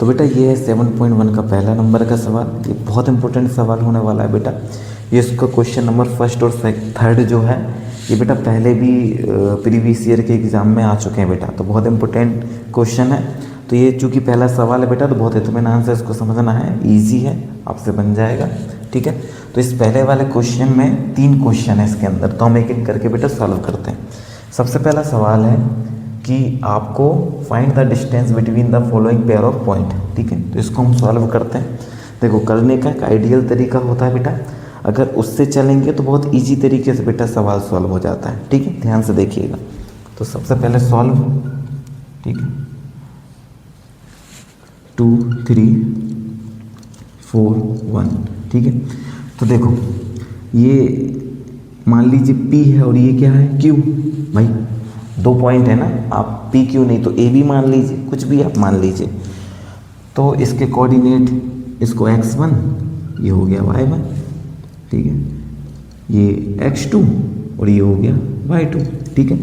तो बेटा ये है 7.1 का पहला नंबर का सवाल। ये बहुत इंपॉर्टेंट सवाल होने वाला है बेटा। ये इसका क्वेश्चन नंबर फर्स्ट और थर्ड जो है ये बेटा पहले भी प्रीवियस ईयर के एग्ज़ाम में आ चुके हैं बेटा, तो बहुत इंपॉर्टेंट क्वेश्चन है। तो ये चूँकि पहला सवाल है बेटा तो बहुत इत्मीनान से इसको समझना है, ईजी है, आपसे बन जाएगा। ठीक है, तो इस पहले वाले क्वेश्चन में 3 क्वेश्चन है इसके अंदर, तो हम एक एक करके बेटा सॉल्व करते हैं। सबसे पहला सवाल है कि आपको find the distance between the following pair of point. ठीक है, तो इसको हम सॉल्व करते हैं। देखो, करने का एक आइडियल तरीका होता है बेटा, अगर उससे चलेंगे तो बहुत इजी तरीके से बेटा सवाल सॉल्व हो जाता है। ठीक है, ध्यान से देखिएगा। तो सबसे पहले सॉल्व, ठीक है, 2 3 4 1। ठीक है, तो देखो ये मान लीजिए P है और ये क्या है Q। भाई 2 पॉइंट है ना, आप P Q नहीं तो A भी मान लीजिए, कुछ भी आप मान लीजिए। तो इसके कोऑर्डिनेट, इसको x1 ये हो गया y1, ठीक है, ये x2 और ये हो गया y2। ठीक है,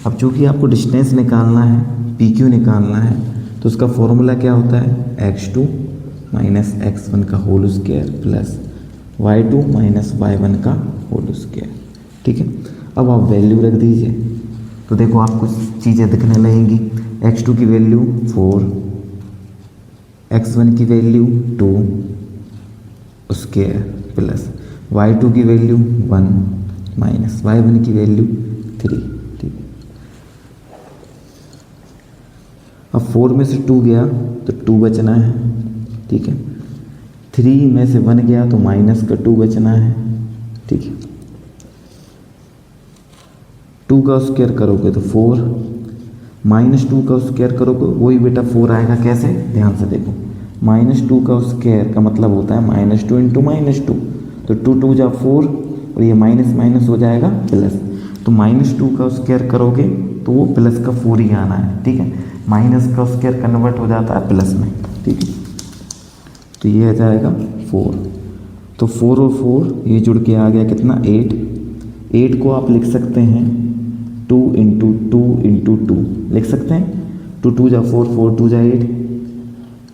अब चूँकि आपको डिस्टेंस निकालना है, PQ निकालना है, तो उसका फॉर्मूला क्या होता है x2 माइनस x1 का whole square plus y2 minus y1 का होल स्क्वायर। ठीक है, अब आप वैल्यू रख दीजिए। तो देखो आप कुछ चीज़ें दिखने लगेंगी। x2 की वैल्यू 4, x1 की वैल्यू 2 स्क्वायर प्लस y2 की वैल्यू 1 माइनस y1 की वैल्यू 3। ठीक है, अब 4 में से 2 गया तो 2 बचना है। ठीक है, 3 में से 1 गया तो माइनस का 2 बचना है। ठीक है, 2 का स्क्वायर करोगे तो 4, माइनस 2 का स्क्वायर करोगे वही बेटा 4 आएगा। कैसे, ध्यान से देखो, -2 का स्क्वायर का मतलब होता है -2 इंटू -2, तो 2 2 जा 4 और ये माइनस माइनस हो जाएगा प्लस। तो -2 का स्क्वायर करोगे तो वो प्लस का 4 ही आना है। ठीक है, माइनस का स्क्वायर कन्वर्ट हो जाता है प्लस में। ठीक है, तो ये आ जाएगा 4। तो 4 और 4 ये जुड़ के आ गया कितना, 8। 8 को आप लिख सकते हैं 2 इंटू 2 इंटू 2 लिख सकते हैं। 2 2 जा 4, 4 2 जा 8।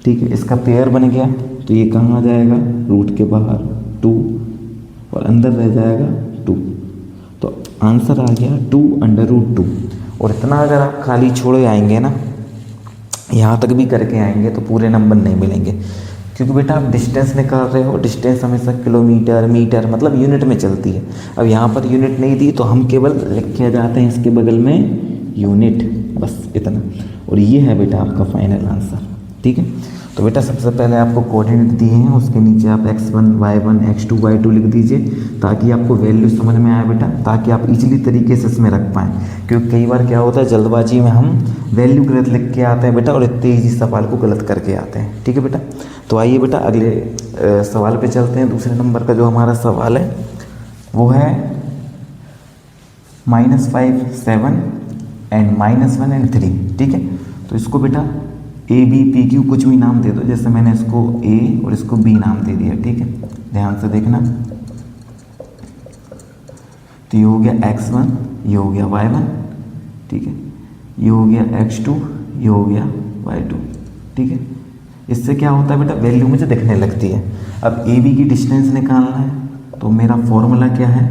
ठीक है, इसका पेयर बन गया, तो ये कहाँ आ जाएगा, रूट के बाहर 2 और अंदर रह जाएगा 2। तो आंसर आ गया 2 अंडर रूट 2। और इतना अगर आप खाली छोड़े आएंगे ना, यहाँ तक भी करके आएंगे तो पूरे नंबर नहीं मिलेंगे, क्योंकि बेटा आप डिस्टेंस निकाल रहे हो। डिस्टेंस हमेशा किलोमीटर, मीटर मतलब यूनिट में चलती है। अब यहाँ पर यूनिट नहीं दी तो हम केवल लिख के जाते हैं इसके बगल में यूनिट, बस इतना। और ये है बेटा आपका फाइनल आंसर। ठीक है, तो बेटा सबसे पहले आपको कोऑर्डिनेट दिए हैं, उसके नीचे आप x1 y1 x2 y2 लिख दीजिए, ताकि आपको वैल्यू समझ में आए बेटा, ताकि आप इजीली तरीके से इसमें रख पाएँ। क्योंकि कई बार क्या होता है, जल्दबाजी में हम वैल्यू गलत लिख के आते हैं बेटा, और इतने ईजी सवाल को गलत करके आते हैं। ठीक है बेटा, तो आइए बेटा अगले सवाल पे चलते हैं। दूसरे नंबर का जो हमारा सवाल है वो है -5 7 एंड -1 एंड 3। ठीक है, तो इसको बेटा A B P Q कुछ भी नाम दे दो, जैसे मैंने इसको A और इसको B नाम दे दिया। ठीक है, ध्यान से देखना। तो ये हो गया x1, ये हो गया y1, ठीक है, ये हो गया x2, ये हो गया y2। ठीक है, इससे क्या होता है बेटा, वैल्यू मुझे दिखने लगती है। अब ए बी की डिस्टेंस निकालना है, तो मेरा फॉर्मूला क्या है,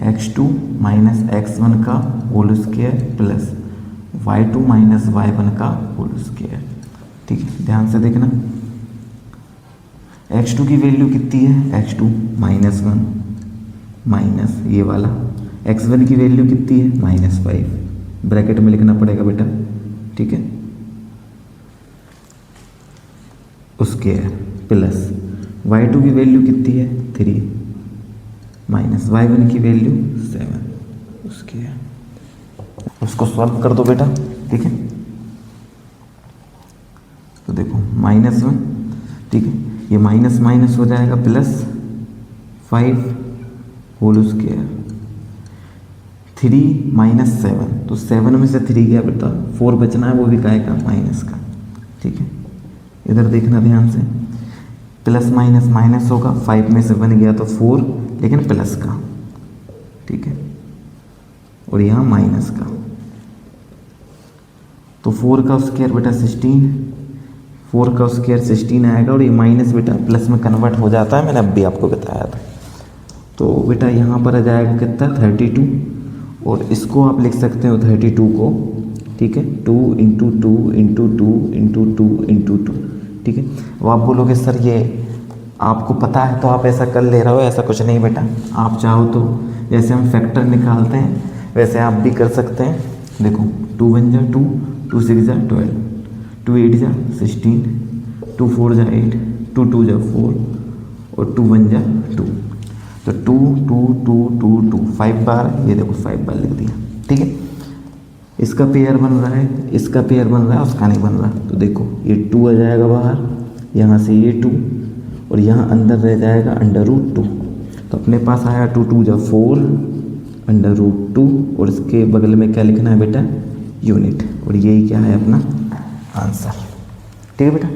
x2 माइनस x1 का whole square plus y2 minus y1 का होल स्क्वायर। ठीक है, ध्यान से देखना। x2 की वैल्यू कितनी है, x2 -1 माइनस ये वाला, x1 की वैल्यू कितनी है, -5, ब्रैकेट में लिखना पड़ेगा बेटा। ठीक है, उसके प्लस y2 की वैल्यू कितनी है, 3 माइनस y1 की वैल्यू 7, उसके उसको सॉल्व कर दो बेटा। ठीक है, तो देखो -1, ठीक है, ये माइनस माइनस हो जाएगा +5 होल स्क्वायर, 3 माइनस 7, तो 7 में से 3 गया बेटा, 4 बचना है, वो भी काय का, माइनस का। ठीक है, इधर देखना ध्यान से, प्लस माइनस माइनस होगा, 5 में से 1 गया तो 4, लेकिन प्लस का। ठीक है, और यहाँ माइनस का, तो 4 का स्क्वायर बेटा 16, 4 का स्क्वायर 16 आएगा, और ये माइनस बेटा प्लस में कन्वर्ट हो जाता है, मैंने अब भी आपको बताया था। तो बेटा यहाँ पर आ जाएगा कितना 32, और इसको आप लिख सकते हो 32 को, ठीक है, 2 इंटू 2 इंटू 2 इंटू 2 इंटू 2, ठीक है। अब आप बोलोगे सर ये आपको पता है तो आप ऐसा कर ले रहे हो, ऐसा कुछ नहीं बेटा। आप चाहो तो जैसे हम फैक्टर निकालते हैं वैसे आप भी कर सकते हैं। देखो 2 1 जा 2, 2 6 जा 12, 2 8 जा 16, 2 4 जा 8, 2 2 जा 4, और 2 1 जा 2। तो 2 2 2 2 2 5 बार, ये देखो 5 बार लिख दिया, ठीक है। इसका पेयर बन रहा है, इसका पेयर बन रहा है, उसका नहीं बन रहा। तो देखो ये 2 आ जाएगा बाहर, यहाँ से ये 2, और यहाँ अंदर रह जाएगा √2। तो अपने पास आया 2 2 जा 4 √2, और इसके बगल में क्या लिखना है बेटा, यूनिट, और यही क्या है अपना आंसर, ठीक है बेटा।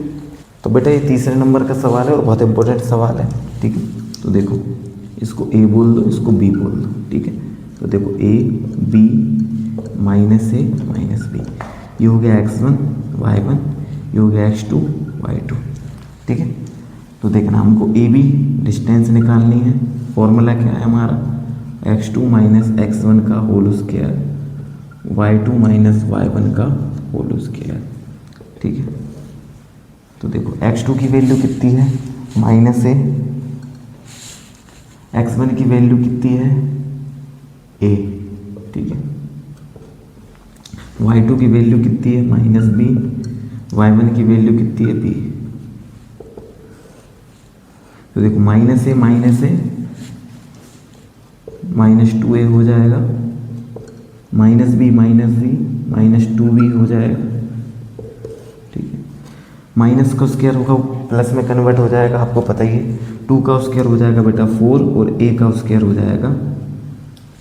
तो बेटा ये तीसरे नंबर का सवाल है और बहुत इंपॉर्टेंट सवाल है, ठीक है। तो देखो इसको ए बोल दो, इसको बी बोल दो, ठीक है। तो देखो A B minus A minus B, ये हो गया x1 y1, ये हो गया x2 y2, ठीक है। तो देखना हमको ए बी डिस्टेंस निकालनी है। फॉर्मूला क्या है हमारा, x2 माइनस x1 का whole square, y2 minus y1 का होल स्क्वायर, ठीक है। तो देखो x2 की वैल्यू कितनी है माइनस ए, x1 की वैल्यू कितनी है a, ठीक है। y2 की वैल्यू कितनी है माइनस b, y1 की वैल्यू कितनी है b। तो देखो माइनस ए माइनस -2a हो जाएगा, माइनस b -2b हो जाएगा, ठीक है। माइनस का स्क्वायर होगा प्लस में कन्वर्ट हो जाएगा, आपको पता ही है। 2 का स्क्वायर हो जाएगा बेटा 4, और a का स्क्वायर हो जाएगा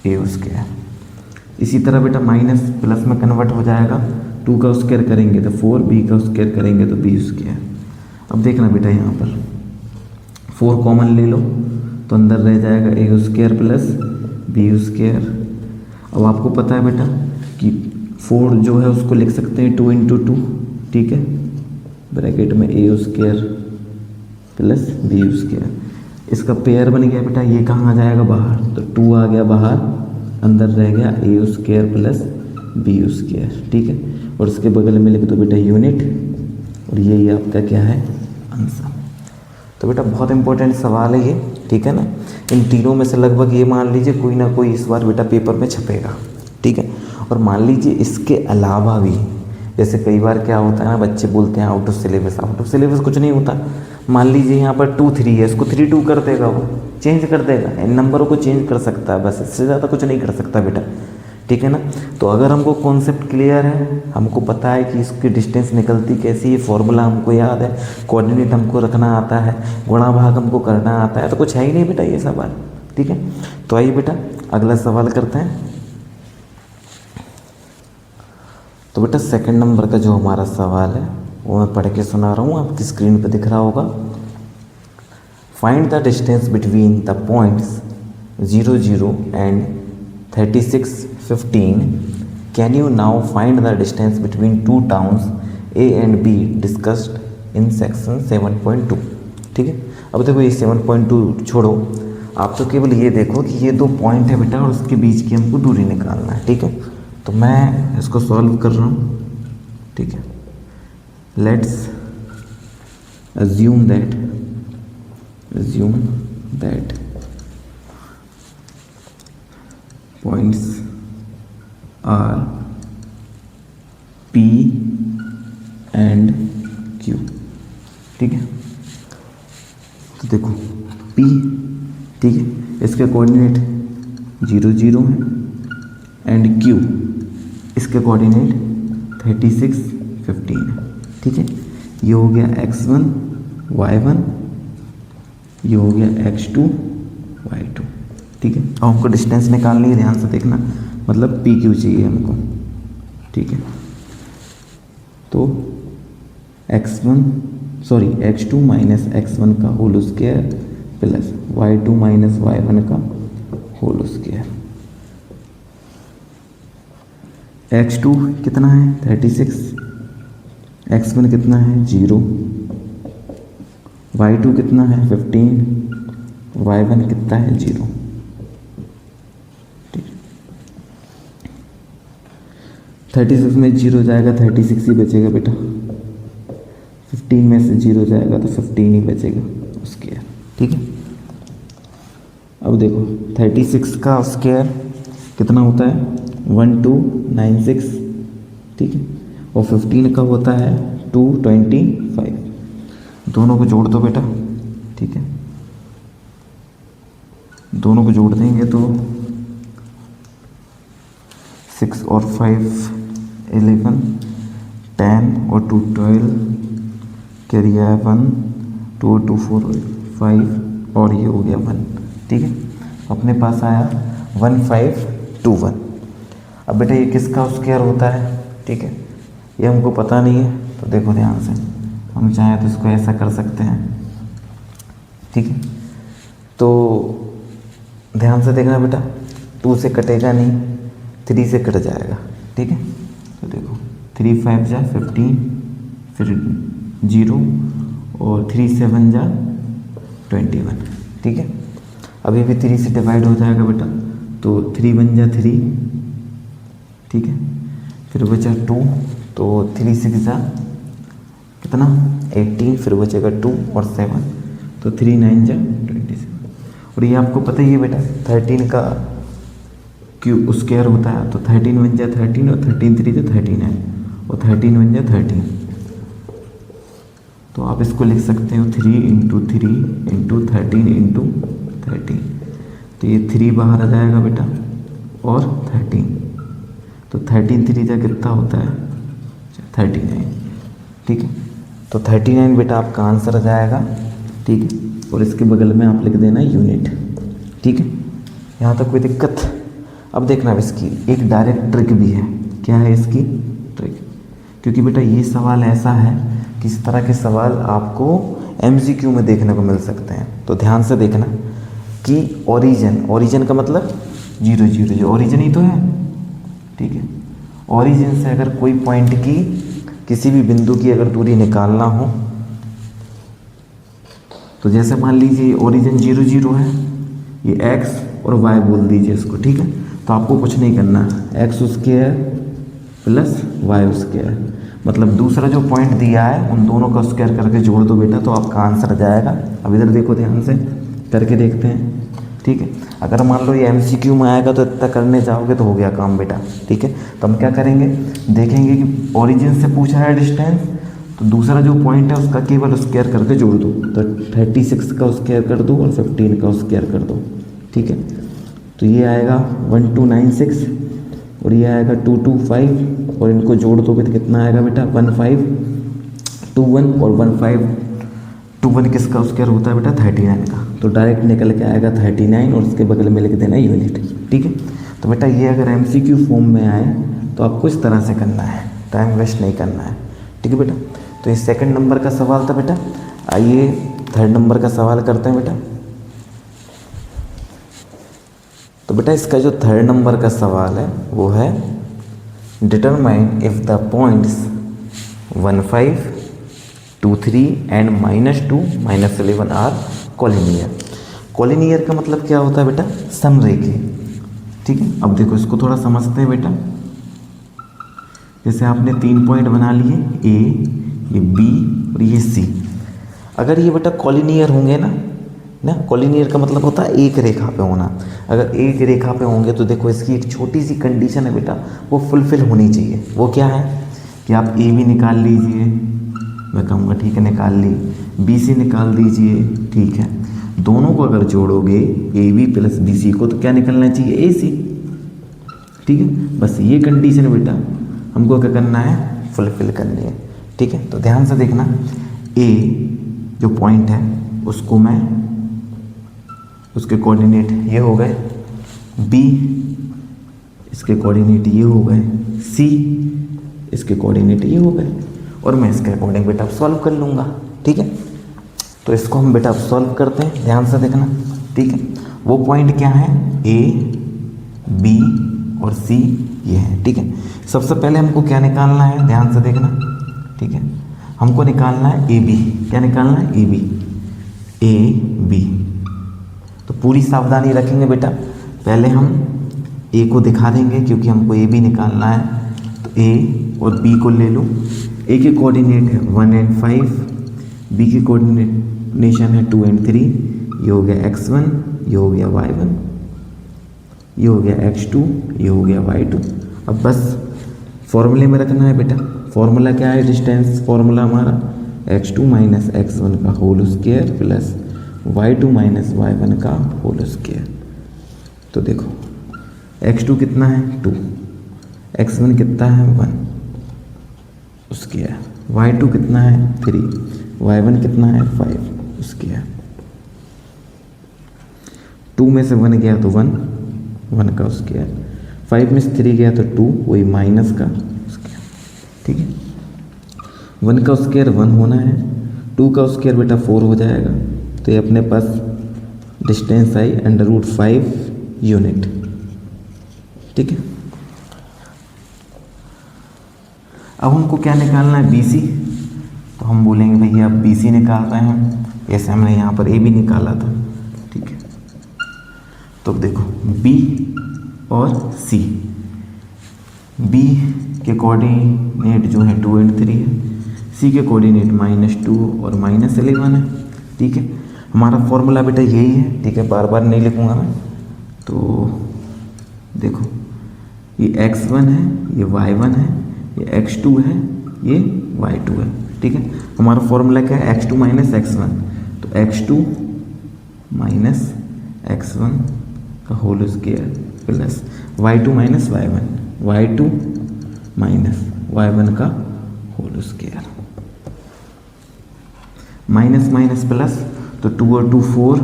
a स्क्वायर। इसी तरह बेटा माइनस प्लस में कन्वर्ट हो जाएगा, 2 का स्क्वायर करेंगे तो 4, b का स्क्वायर करेंगे तो b स्क्वायर। अब देखना बेटा यहाँ पर 4 कॉमन ले लो तो अंदर रह जाएगा a square plus b square. अब आपको पता है बेटा कि 4 जो है उसको लिख सकते हैं 2 इंटू 2, ठीक है, ब्रैकेट में a square plus b square. इसका पेयर बन गया बेटा, ये कहाँ आ जाएगा बाहर, तो 2 आ गया बाहर, अंदर रह गया a square plus b square, ठीक है। और इसके बगल में लिख दो बेटा यूनिट, और यही आपका क्या है आंसर। तो बेटा बहुत इंपॉर्टेंट सवाल है ये, ठीक है ना। इन तीनों में से लगभग ये मान लीजिए कोई ना कोई इस बार बेटा पेपर में छपेगा, ठीक है। और मान लीजिए इसके अलावा भी, जैसे कई बार क्या होता है ना, बच्चे बोलते हैं out of syllabus, out of syllabus कुछ नहीं होता। मान लीजिए यहाँ पर 2 3 है, इसको 3 2 कर देगा, वो चेंज कर देगा, इन नंबरों को चेंज कर सकता है, बस इससे ज़्यादा कुछ नहीं कर सकता बेटा, ठीक है ना। तो अगर हमको कॉन्सेप्ट क्लियर है, हमको पता है कि इसकी डिस्टेंस निकलती कैसी है, फॉर्मूला हमको याद है, कोऑर्डिनेट हमको रखना आता है, गुणा भाग हमको करना आता है, तो कुछ है ही नहीं बेटा ये सवाल, ठीक है। तो आइए बेटा अगला सवाल करते हैं। तो बेटा सेकंड नंबर का जो हमारा सवाल है वो मैं पढ़ के सुना रहा हूँ, आपकी स्क्रीन पर दिख रहा होगा। Find the distance between the points 0 0 and 36 15। Can you now find the distance between 2 towns A and B discussed in section 7.2, ठीक है। अब देखो ये 7.2 छोड़ो, आप तो केवल ये देखो कि ये 2 पॉइंट है बेटा और उसके बीच की हमको दूरी निकालना है, ठीक है। तो मैं इसको सॉल्व कर रहा हूँ, ठीक है। Let's assume that points are P and Q, ठीक है। तो देखो P, ठीक है, इसके कोऑर्डिनेट 0 0 है, एंड Q इसके कोऑर्डिनेट 36 15 है, ठीक है। ये हो गया x1 y1, ये हो गया x2 y2, ठीक है। अब हमको डिस्टेंस निकालनी है, ध्यान से देखना, मतलब पी क्यू चाहिए हमको, ठीक है। तो x2 माइनस x1 का whole square plus y2 minus y1 का होल स्क्वायर। x2 कितना है 36, x1 कितना है 0, y2 कितना है 15, y1 कितना है 0। ठीक, 36 में 0 जाएगा 36 ही बचेगा बेटा, 15 में से 0 जाएगा तो 15 ही बचेगा स्क्वायर। ठीक है, अब देखो 36 का स्क्वायर कितना होता है 1296। ठीक है, और 15 का होता है 225। दोनों को जोड़ दो बेटा। ठीक है, दोनों को जोड़ देंगे तो 6 और 5 11, 10 और 2 12, कैरी आया 1, 2 और 2 4 5 और ये हो गया 1। ठीक है, अपने पास आया 1521। अब बेटा ये किसका स्क्वायर होता है? ठीक है, ये हमको पता नहीं है, तो देखो ध्यान से, हम चाहें तो इसको ऐसा कर सकते हैं। ठीक है, तो ध्यान से देखना बेटा, 2 से कटेगा नहीं, 3 से कट जाएगा। ठीक है, तो देखो 3 5 जा 15, फिर 0 और 3 7 जा 21। ठीक है, अभी भी 3 से डिवाइड हो जाएगा बेटा, तो 3 1 जा 3। ठीक है, फिर बचा 2, तो 3 6 जा कितना 18, फिर बचेगा 2 और 7, तो 3 9 जा 27। और ये आपको पता ही है बेटा 13 का क्यूब स्क्वायर होता है, तो 13 1 जा 13 और 13 3 जा 39 और 13 1 जा 13। तो आप इसको लिख सकते हो 3 इंटू 3 इंटू 13 इंटू 13। तो ये 3 बाहर आ जाएगा बेटा और 13, तो 13 3 जा कितना होता है 39। ठीक है, तो 39 बेटा आपका आंसर आ जाएगा। ठीक है, और इसके बगल में आप लिख देना यूनिट। ठीक है, यहाँ तक कोई दिक्कत? अब देखना अब इसकी एक डायरेक्ट ट्रिक भी है। क्या है इसकी ट्रिक? क्योंकि बेटा ये सवाल ऐसा है कि इस तरह के सवाल आपको MCQ में देखने को मिल सकते हैं। तो ध्यान से देखना कि ओरिजिन का मतलब 0 0 जो ओरिजिन ही तो है। ठीक है, ओरिजिन से अगर कोई पॉइंट की किसी भी बिंदु की अगर दूरी निकालना हो, तो जैसे मान लीजिए ओरिजिन 0 0 है, ये x और y बोल दीजिए इसको। ठीक है, तो आपको कुछ नहीं करना, x square plus y square, मतलब दूसरा जो पॉइंट दिया है उन दोनों का स्क्वायर करके जोड़ दो बेटा, तो आपका आंसर आ जाएगा। अब इधर देखो ध्यान से करके देखते हैं। ठीक है, अगर मान लो ये MCQ में आएगा तो इतना करने जाओगे तो हो गया काम बेटा। ठीक है, तो हम क्या करेंगे, देखेंगे कि ओरिजिन से पूछा है डिस्टेंस, तो दूसरा जो पॉइंट है उसका केवल स्क्वायर करके जोड़ दो, तो 36 का स्क्वायर कर दो और 15 का स्क्वायर कर दो। ठीक है, तो ये आएगा 1296 और ये आएगा 225 और इनको जोड़ दोगे तो कितना आएगा बेटा 1521 और 1521 किसका स्क्वायर होता है बेटा 39 का, तो डायरेक्ट निकल के आएगा 39 और उसके बगल में लिख देना यूनिट। ठीक है, तो बेटा ये अगर MCQ फॉर्म में आए तो आपको इस तरह से करना है, टाइम वेस्ट नहीं करना है। ठीक है बेटा, तो ये सेकंड नंबर का सवाल था बेटा। आइए थर्ड नंबर का सवाल करते हैं बेटा। तो बेटा इसका जो थर्ड नंबर का सवाल है वो है determine if the points 1 5 2 3 and -2 -11 are collinear. Collinear का मतलब क्या होता है बेटा समरेखी। ठीक है, अब देखो इसको थोड़ा समझते हैं बेटा। जैसे आपने 3 पॉइंट बना लिए, A, ये B और ये C। अगर ये बेटा कॉलिनियर होंगे ना, कॉलिनियर का मतलब होता है एक रेखा पे होना। अगर एक रेखा पे होंगे तो देखो इसकी एक छोटी सी कंडीशन है बेटा, वो फुलफिल होनी चाहिए। वो क्या है कि आप A भी निकाल लीजिए, मैं कहूँगा ठीक है निकाल ली, B से निकाल दीजिए, ठीक है। दोनों को अगर जोड़ोगे AB प्लस BC को तो क्या निकलना चाहिए AC। ठीक है, बस ये कंडीशन बेटा हमको क्या करना है फुलफिल करनी है। ठीक है, तो ध्यान से देखना, A जो पॉइंट है उसको मैं, उसके कोऑर्डिनेट ये हो गए, B इसके कोऑर्डिनेट ये हो गए, C इसके कोऑर्डिनेट ये हो गए, और मैं इसके अकॉर्डिंग बेटा सॉल्व कर लूँगा। ठीक है, तो इसको हम बेटा सॉल्व करते हैं, ध्यान से देखना। ठीक है, वो पॉइंट क्या है A, B और C ये है। ठीक है, सबसे पहले हमको क्या निकालना है, ध्यान से देखना, ठीक है। हमको निकालना है ए बी। क्या निकालना है? A B. ए बी तो पूरी सावधानी रखेंगे बेटा, पहले हम ए को दिखा देंगे क्योंकि हमको ए बी निकालना है। तो ए और बी को ले लो। ए के कोऑर्डिनेट है 1 and 5, बी की कोऑर्डिनेशन है 2 and 3। ये हो गया x1, ये हो गया y1, ये हो गया x2, ये हो गया y2। अब बस फॉर्मूले में रखना है बेटा। फॉर्मूला क्या है? डिस्टेंस फॉर्मूला हमारा x2 माइनस x1 का whole square plus y2 minus y1 का होल स्क्वायर। तो देखो x2 कितना है? 2, x1 कितना है? 1 स्क्वायर, y2 कितना है? 3, y1 कितना है? 5 स्क्वायर। 2 में से 1 गया तो 1 का स्क्वायर, 5 में से 3 गया तो 2, वही माइनस का स्क्वायर। ठीक है, 1 का स्क्वायर 1 होना है, 2 का स्क्वायर बेटा 4 हो जाएगा। तो ये अपने पास डिस्टेंस आई √5 यूनिट। ठीक है, अब हमको क्या निकालना है? BC। तो हम बोलेंगे भैया अब BC निकाल रहे हैं, जैसे हमने यहाँ पर AB निकाला था। ठीक है, तो देखो B और C, B के कोऑर्डिनेट जो है 2 and 3 है, C के कोऑर्डिनेट -2 और -11 है। ठीक है, हमारा फॉर्मूला बेटा यही है। ठीक है, बार बार नहीं लिखूँगा मैं। तो देखो ये x1 है, ये y1 है, ये x2 है, ये y2 है। ठीक है, हमारा फॉर्मूला क्या है? x2 minus x1। तो x2 माइनस x1 का whole square plus y2 minus y1, y2 minus y1 का whole square. Minus minus plus, तो 2 और 2 4,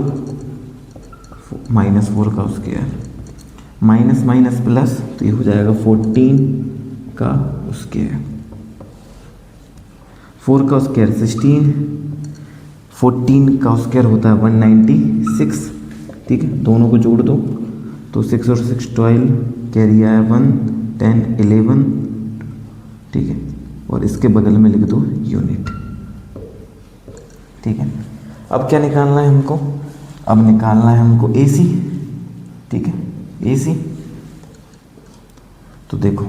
-4 का स्क्वायर, माइनस माइनस प्लस, तो ये हो जाएगा 14 का स्क्वायर। 4 का स्क्वायर 16, 14 का स्क्वायर होता है 196। ठीक है, दोनों को जोड़ दो तो 6 और 6 12, कैरी आया 1, 10 11। ठीक है, और इसके बगल में लिख दो यूनिट। ठीक है, अब क्या निकालना है हमको? अब निकालना है हमको AC। ठीक है, AC। तो देखो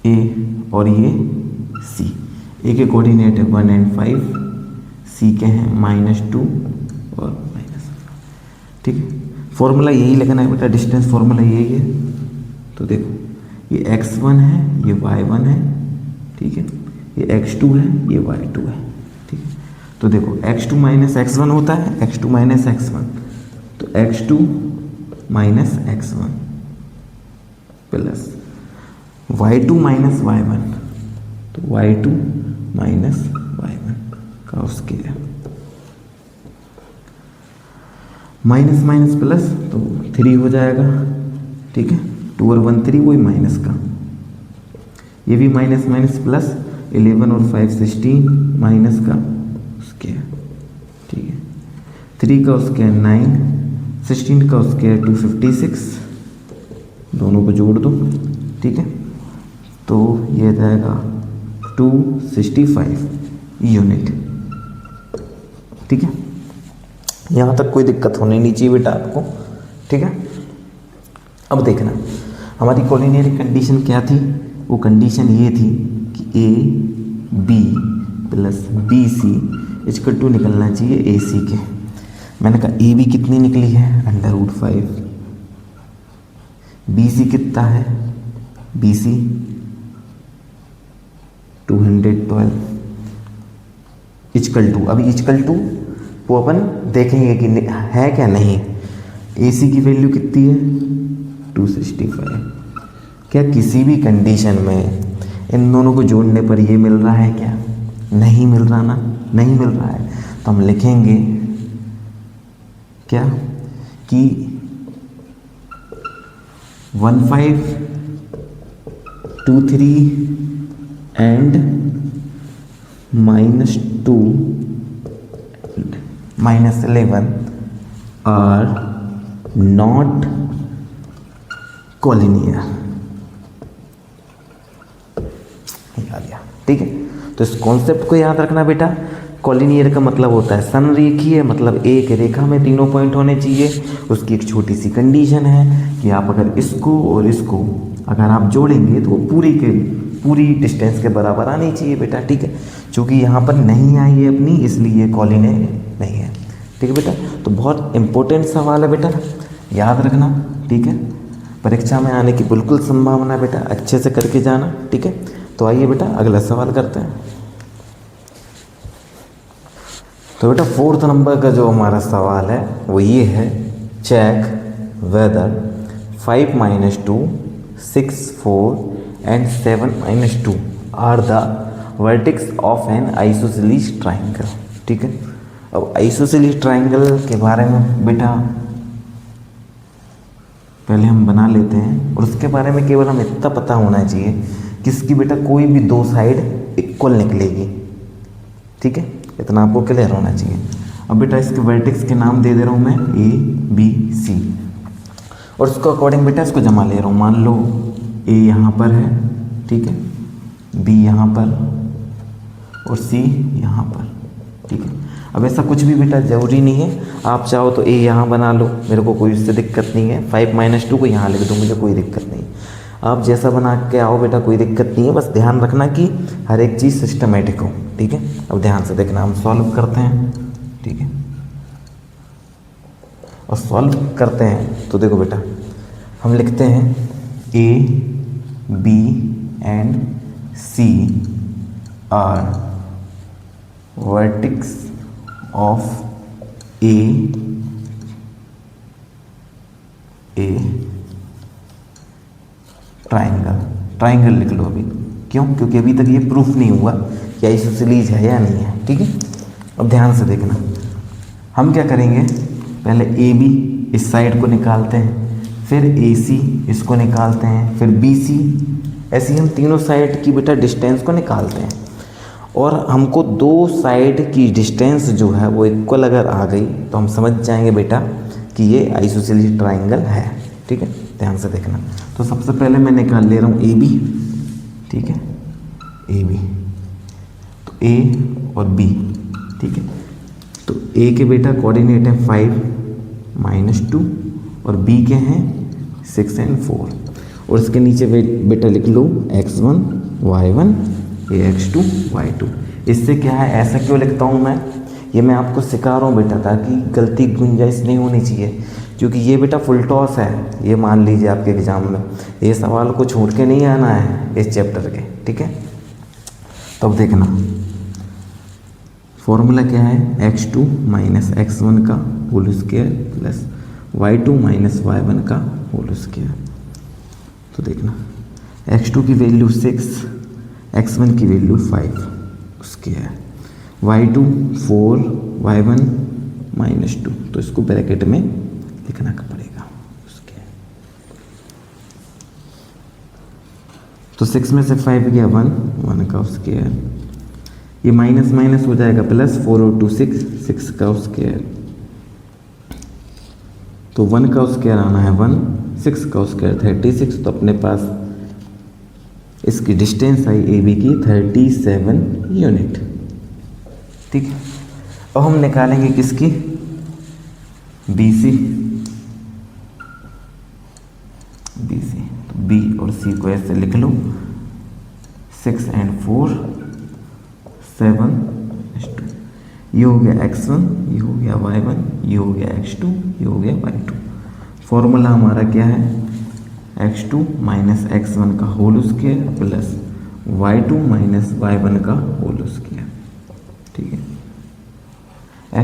A और ये C, A के कोऑर्डिनेट है 1 and 5, C के हैं -2 और -। ठीक है, फॉर्मूला यही लिखना है बेटा, डिस्टेंस फॉर्मूला यही है। तो देखो ये x1 है, ये y1 है। ठीक है, ये x2 है, ये y2 है। ठीक है, तो देखो x2 माइनस x1 होता है, x2 माइनस x1, तो x2 minus x1 plus y2 minus y1, तो y2 माइनस y1 का स्क्वायर, माइनस माइनस प्लस, तो 3 हो जाएगा। ठीक है, 2 और 1 3, वही माइनस का, ये भी माइनस माइनस प्लस, 11 और 5 16 माइनस का स्क्वायर। ठीक है, 3 का स्क्वायर 9, 16 का स्क्वायर 256, दोनों को जोड़ दो। ठीक है, तो ये जाएगा 265 यूनिट। ठीक है, यहाँ तक कोई दिक्कत होनी नहीं चाहिए बेटा आपको। ठीक है, अब देखना हमारी कोऑर्डिनेट कंडीशन क्या थी। वो कंडीशन ये थी कि AB प्लस BC = निकलना चाहिए AC के। मैंने कहा AB कितनी निकली है? √5। BC कितना है? BC 212 = अभी = वो अपन देखेंगे कि है क्या नहीं। AC की वैल्यू कितनी है? 265। क्या किसी भी कंडीशन में इन दोनों को जोड़ने पर ये मिल रहा है क्या? नहीं मिल रहा ना, नहीं मिल रहा है। तो हम लिखेंगे क्या कि 1523 and -2 -11 are not collinear। ये आ गया। ठीक है, तो इस कॉन्सेप्ट को याद रखना बेटा। कॉलिनियर का मतलब होता है समरेखीय, मतलब एक रेखा में तीनों पॉइंट होने चाहिए। उसकी एक छोटी सी कंडीशन है कि आप अगर इसको और इसको अगर आप जोड़ेंगे तो वो पूरी डिस्टेंस के बराबर आनी चाहिए बेटा। ठीक है, चूँकि यहाँ पर नहीं आई है अपनी, इसलिए कॉलिनियर नहीं है। ठीक है बेटा, तो बहुत इंपॉर्टेंट सवाल है बेटा, याद रखना। ठीक है, परीक्षा में आने की बिल्कुल संभावना है बेटा, अच्छे से करके जाना। ठीक है, तो आइए बेटा अगला सवाल करते हैं। तो बेटा 4th नंबर का जो हमारा सवाल है वो ये है, check whether 5 - 2, 6, 4 and 7 - 2 are the vertex of an isosceles triangle. ठीक है, अब आइसोसेलेस ट्राइंगल के बारे में बेटा पहले हम बना लेते हैं, और उसके बारे में केवल हमें इतना पता होना चाहिए कि इसकी बेटा कोई भी दो साइड इक्वल निकलेगी। ठीक है, इतना आपको क्लियर होना चाहिए। अब बेटा इसके वर्टेक्स के नाम दे दे रहा हूँ मैं ABC, और उसको अकॉर्डिंग बेटा इसको जमा ले रहा हूँ। मान लो A यहाँ पर है, ठीक है, B यहाँ पर और C यहाँ पर। ठीक है, अब ऐसा कुछ भी बेटा ज़रूरी नहीं है, आप चाहो तो A यहाँ बना लो, मेरे को कोई उससे दिक्कत नहीं है। 5 - 2 को यहाँ लिख दो, मुझे कोई दिक्कत नहीं। आप जैसा बना के आओ बेटा, कोई दिक्कत नहीं है, बस ध्यान रखना कि हर एक चीज़ सिस्टमेटिक हो। ठीक है, अब ध्यान से देखना, हम सॉल्व करते हैं। ठीक है, और सॉल्व करते हैं तो देखो बेटा, हम लिखते हैं A, B and C are vertex of A triangle लिख लो अभी। क्यों? क्योंकि अभी तक ये प्रूफ नहीं हुआ कि आइसोसेलेस है या नहीं है। ठीक है, अब ध्यान से देखना, हम क्या करेंगे, पहले AB इस साइड को निकालते हैं, फिर AC इसको निकालते हैं, फिर BC, ऐसे ही हम तीनों साइड की बेटा डिस्टेंस को निकालते हैं। और हमको दो साइड की डिस्टेंस जो है वो इक्वल अगर आ गई तो हम समझ जाएंगे बेटा कि ये आइसोसेलेस ट्राइंगल है। ठीक है, ध्यान से देखना। तो सबसे पहले मैं निकाल ले रहा हूँ AB। ठीक है, AB, तो A और B। ठीक है, तो A के बेटा कोऑर्डिनेट है 5 - 2 और B के हैं 6 और 4, और इसके नीचे बेटा लिख लो x1 y1 x2 y2। इससे क्या है, ऐसा क्यों लिखता हूँ मैं, ये मैं आपको सिखा रहा हूँ बेटा, ताकि गलती गुंजाइश नहीं होनी चाहिए, क्योंकि ये बेटा फुल टॉस है। ये मान लीजिए आपके एग्जाम में ये सवाल को छोड़ के नहीं आना है इस चैप्टर के। ठीक है, तो अब देखना, फॉर्मूला क्या है, x2 - x1 का whole square plus y2 - y1 का होल स्क्वायर। तो देखना, x2 की वैल्यू 6, x1 की वैल्यू 5 उसके है, y2 4, y1 -2, तो इसको ब्रैकेट में लिखना पड़ेगा उसके। तो 6 में से 5 गया 1 का स्क्वायर, ये माइनस माइनस हो जाएगा प्लस, 4 और 2 6 का स्क्वायर, तो 1 का स्क्वायर आना है 1, 6 का स्क्वायर 36, तो अपने पास इसकी डिस्टेंस आई AB की 37 यूनिट। ठीक है, अब हम निकालेंगे किसकी, BC। तो B और C को ऐसे लिख लो, 6 और 4 7 2, ये हो गया x1, ये हो गया y1, ये हो गया x2, ये हो गया y2। फॉर्मूला हमारा क्या है, x2 - x1 का whole square plus y2 - y1 का होल स्क्वायर। ठीक है,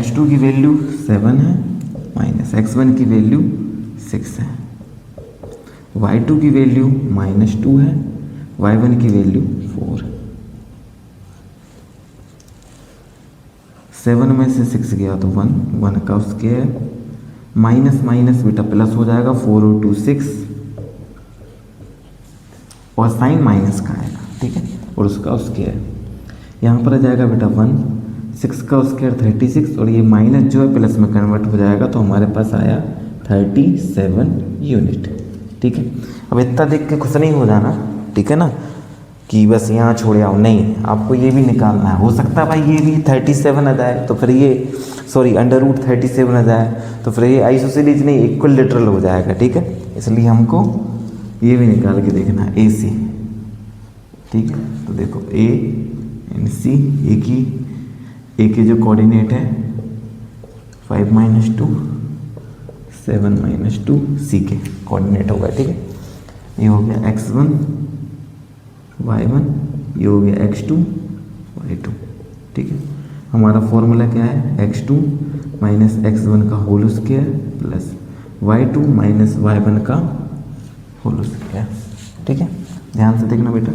x2 की वैल्यू 7 है माइनस x1 की वैल्यू 6 है, y2 की वैल्यू -2 है, y1 की वैल्यू 4 है। 7 में से 6 गया तो 1 का स्क्वायर, माइनस माइनस बेटा प्लस हो जाएगा, 4 और 2 6, और साइन माइनस का आएगा। ठीक है, और उसका स्क्वायर यहाँ पर आ जाएगा बेटा 1, 6 का स्क्वायर 36, और ये माइनस जो है प्लस में कन्वर्ट हो जाएगा, तो हमारे पास आया 37 यूनिट। ठीक है, अब इतना देख के खुश नहीं हो जाना, ठीक है ना, कि बस यहाँ छोड़ आओ, नहीं, आपको ये भी निकालना है। हो सकता है भाई ये भी 37 आ जाए तो फिर ये √37 आ जाए तो फिर ये आइसोसेलेस नहीं इक्वल लिटरल हो जाएगा, ठीक है। इसलिए हमको ये भी निकाल के देखना है AC, ठीक है। तो देखो A एंड C, ए के जो कोऑर्डिनेट है 5 - 2 7 - 2 C के कोऑर्डिनेट होगा, ठीक है। ये हो गया x1 y1, ये हो गया x2 y2, ठीक है। हमारा फॉर्मूला क्या है, x2 - x1 का whole square plus y2 - y1 का होल स्क्वायर, ठीक है। ध्यान से देखना बेटा,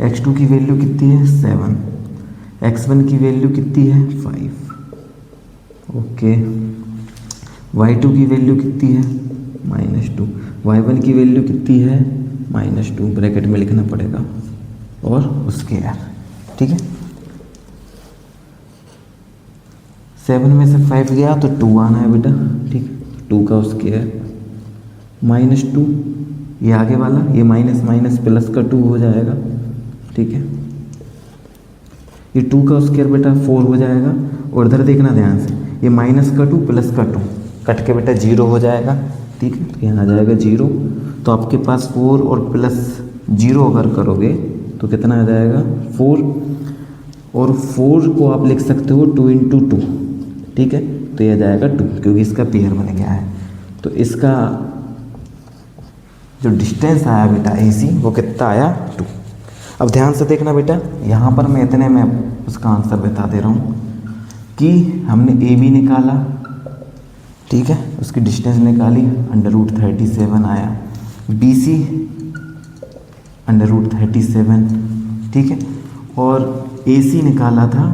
x2 की वैल्यू कितनी है 7, x1 की वैल्यू कितनी है 5, ओके। y2 की वैल्यू कितनी है -2, y1 की वैल्यू कितनी है -2, ब्रैकेट में लिखना पड़ेगा और उसके यार, ठीक है। 7 में से 5 गया तो 2 आना है बेटा, ठीक, 2 का स्क्वायर -2, ये आगे वाला ये माइनस माइनस प्लस का 2 हो जाएगा, ठीक है। ये 2 का स्क्वायर बेटा 4 हो जाएगा, और इधर देखना ध्यान से, ये माइनस का 2 प्लस का 2 कट के बेटा 0 हो जाएगा, ठीक है। तो यहाँ आ जाएगा 0, तो आपके पास 4 और प्लस 0 अगर करोगे तो कितना आ जाएगा 4, और 4 को आप लिख सकते हो 2 × 2, ठीक है। तो ये आ जाएगा 2, क्योंकि इसका पेयर बन गया है। तो इसका जो डिस्टेंस आया बेटा AC वो कितना आया 2। अब ध्यान से देखना बेटा, यहाँ पर मैं इतने में उसका आंसर बता दे रहा हूँ कि हमने AB निकाला, ठीक है, उसकी डिस्टेंस निकाली, √37 आया, BC √37, ठीक है, और AC निकाला था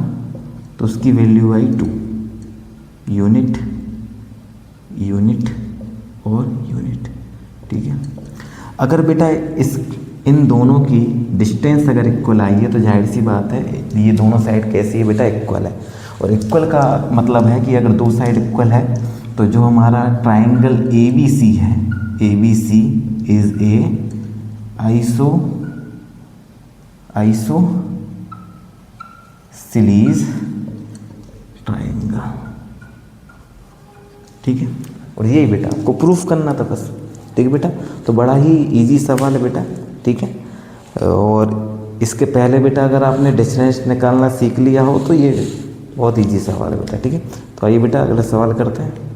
तो उसकी वैल्यू आई 2, यूनिट और यूनिट, ठीक है। अगर बेटा इन दोनों की डिस्टेंस अगर इक्वल आई है तो जाहिर सी बात है ये दोनों साइड कैसी है बेटा, इक्वल है। और इक्वल का मतलब है कि अगर दो साइड इक्वल है तो जो हमारा ट्राइंगल ABC है, ABC is a isosceles triangle, ठीक है। और यही बेटा आपको प्रूफ करना था बस, ठीक है बेटा। तो बड़ा ही इजी सवाल है बेटा, ठीक है। और इसके पहले बेटा अगर आपने डिस्टेंस निकालना सीख लिया हो तो ये बहुत इजी सवाल है बेटा, ठीक है। तो आइए बेटा अगला सवाल करते हैं।